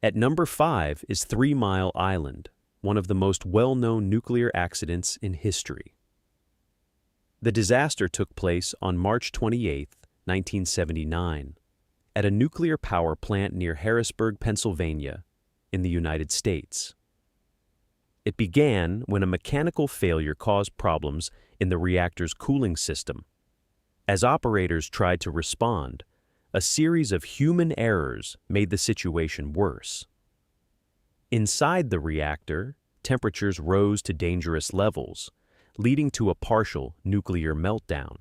At number 5 is 3 Mile Island, one of the most well-known nuclear accidents in history. The disaster took place on March 28, 1979, at a nuclear power plant near Harrisburg, Pennsylvania, in the United States. It began when a mechanical failure caused problems in the reactor's cooling system. As operators tried to respond, a series of human errors made the situation worse. Inside the reactor, temperatures rose to dangerous levels, leading to a partial nuclear meltdown.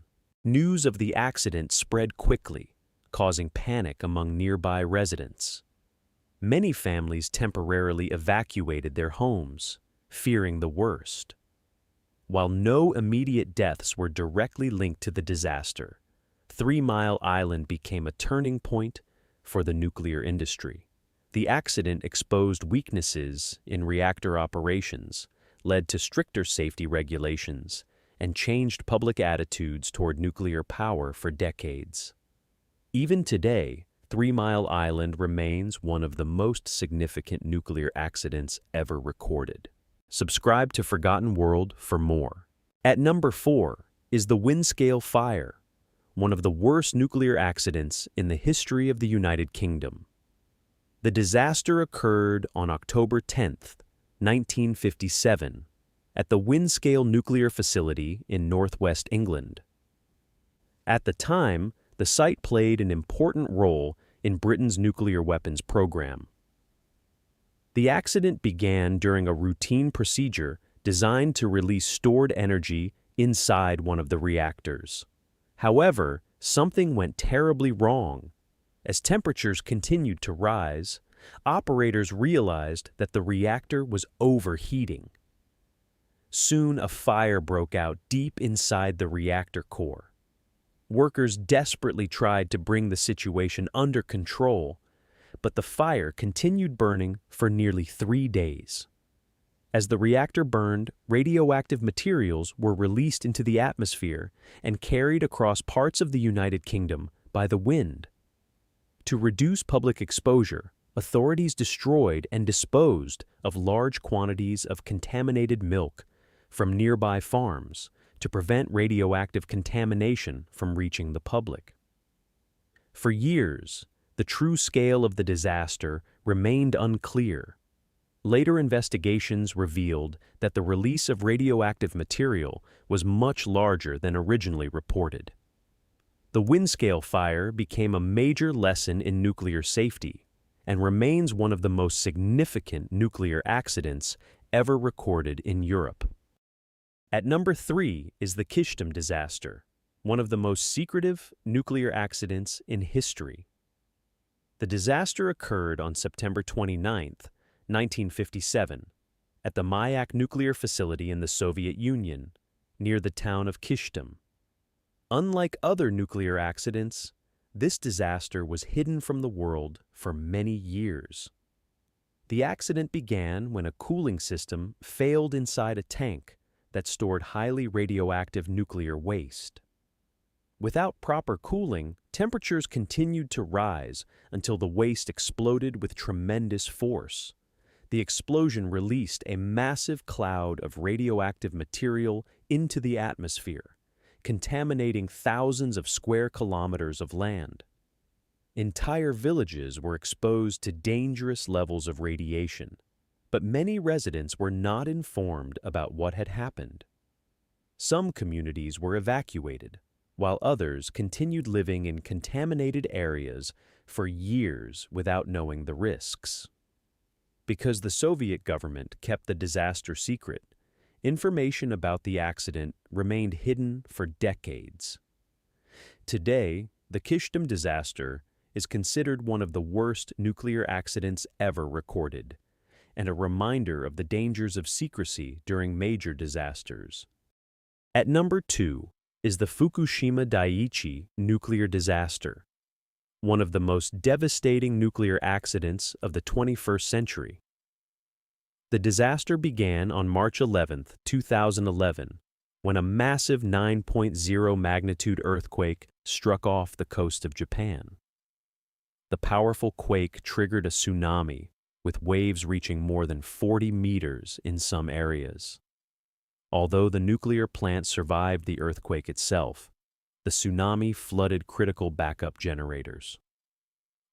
News of the accident spread quickly, causing panic among nearby residents. Many families temporarily evacuated their homes, fearing the worst. While no immediate deaths were directly linked to the disaster, 3 Mile Island became a turning point for the nuclear industry. The accident exposed weaknesses in reactor operations, led to stricter safety regulations, and changed public attitudes toward nuclear power for decades. Even today, 3 Mile Island remains one of the most significant nuclear accidents ever recorded. Subscribe to Forgotten World for more. At number 4 is the Windscale Fire, one of the worst nuclear accidents in the history of the United Kingdom. The disaster occurred on October 10, 1957, at the Windscale nuclear facility in northwest England. At the time, the site played an important role in Britain's nuclear weapons program. The accident began during a routine procedure designed to release stored energy inside one of the reactors. However, something went terribly wrong. As temperatures continued to rise, operators realized that the reactor was overheating. Soon, a fire broke out deep inside the reactor core. Workers desperately tried to bring the situation under control, but the fire continued burning for nearly 3 days. As the reactor burned, radioactive materials were released into the atmosphere and carried across parts of the United Kingdom by the wind. To reduce public exposure, authorities destroyed and disposed of large quantities of contaminated milk from nearby farms to prevent radioactive contamination from reaching the public. For years, the true scale of the disaster remained unclear. Later investigations revealed that the release of radioactive material was much larger than originally reported. The Windscale Fire became a major lesson in nuclear safety and remains one of the most significant nuclear accidents ever recorded in Europe. At number 3 is the Kyshtym Disaster, one of the most secretive nuclear accidents in history. The disaster occurred on September 29, 1957, at the Mayak nuclear facility in the Soviet Union, near the town of Kyshtym. Unlike other nuclear accidents, this disaster was hidden from the world for many years. The accident began when a cooling system failed inside a tank that stored highly radioactive nuclear waste. Without proper cooling, temperatures continued to rise until the waste exploded with tremendous force. The explosion released a massive cloud of radioactive material into the atmosphere, contaminating thousands of square kilometers of land. Entire villages were exposed to dangerous levels of radiation, but many residents were not informed about what had happened. Some communities were evacuated, while others continued living in contaminated areas for years without knowing the risks. Because the Soviet government kept the disaster secret, information about the accident remained hidden for decades. Today, the Kyshtym disaster is considered one of the worst nuclear accidents ever recorded, and a reminder of the dangers of secrecy during major disasters. At number 2 is the Fukushima Daiichi nuclear disaster, one of the most devastating nuclear accidents of the 21st century. The disaster began on March 11, 2011, when a massive 9.0 magnitude earthquake struck off the coast of Japan. The powerful quake triggered a tsunami, with waves reaching more than 40 meters in some areas. Although the nuclear plant survived the earthquake itself, the tsunami flooded critical backup generators.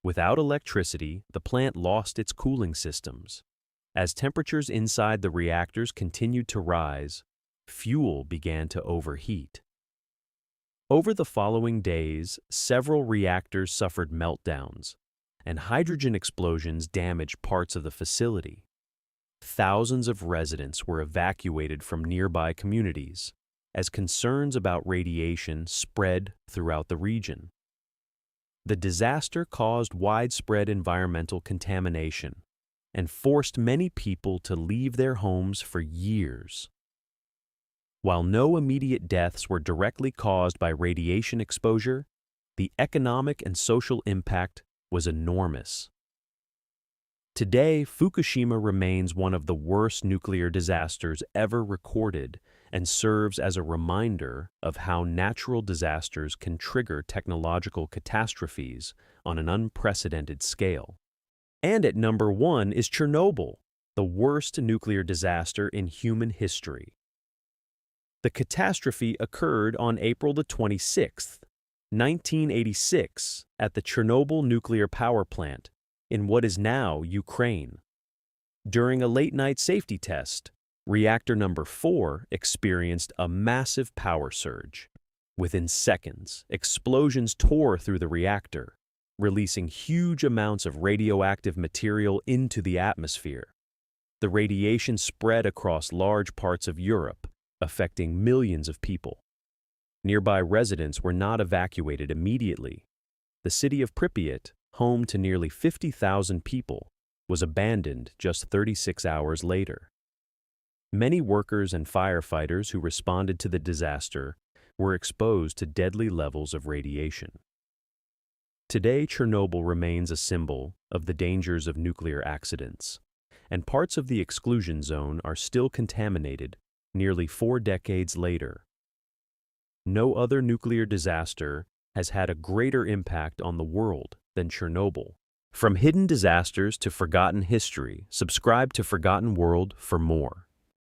Without electricity, the plant lost its cooling systems. As temperatures inside the reactors continued to rise, fuel began to overheat. Over the following days, several reactors suffered meltdowns, and hydrogen explosions damaged parts of the facility. Thousands of residents were evacuated from nearby communities, as concerns about radiation spread throughout the region. The disaster caused widespread environmental contamination and forced many people to leave their homes for years. While no immediate deaths were directly caused by radiation exposure, the economic and social impact was enormous. Today, Fukushima remains one of the worst nuclear disasters ever recorded and serves as a reminder of how natural disasters can trigger technological catastrophes on an unprecedented scale. And at number 1 is Chernobyl, the worst nuclear disaster in human history. The catastrophe occurred on April 26, 1986, at the Chernobyl nuclear power plant in what is now Ukraine. During a late-night safety test, reactor number 4 experienced a massive power surge. Within seconds, explosions tore through the reactor, releasing huge amounts of radioactive material into the atmosphere. The radiation spread across large parts of Europe, affecting millions of people. Nearby residents were not evacuated immediately. The city of Pripyat, home to nearly 50,000 people, was abandoned just 36 hours later. Many workers and firefighters who responded to the disaster were exposed to deadly levels of radiation. Today, Chernobyl remains a symbol of the dangers of nuclear accidents, and parts of the exclusion zone are still contaminated nearly 4 decades later. No other nuclear disaster has had a greater impact on the world than Chernobyl. From hidden disasters to forgotten history, subscribe to Forgotten World for more.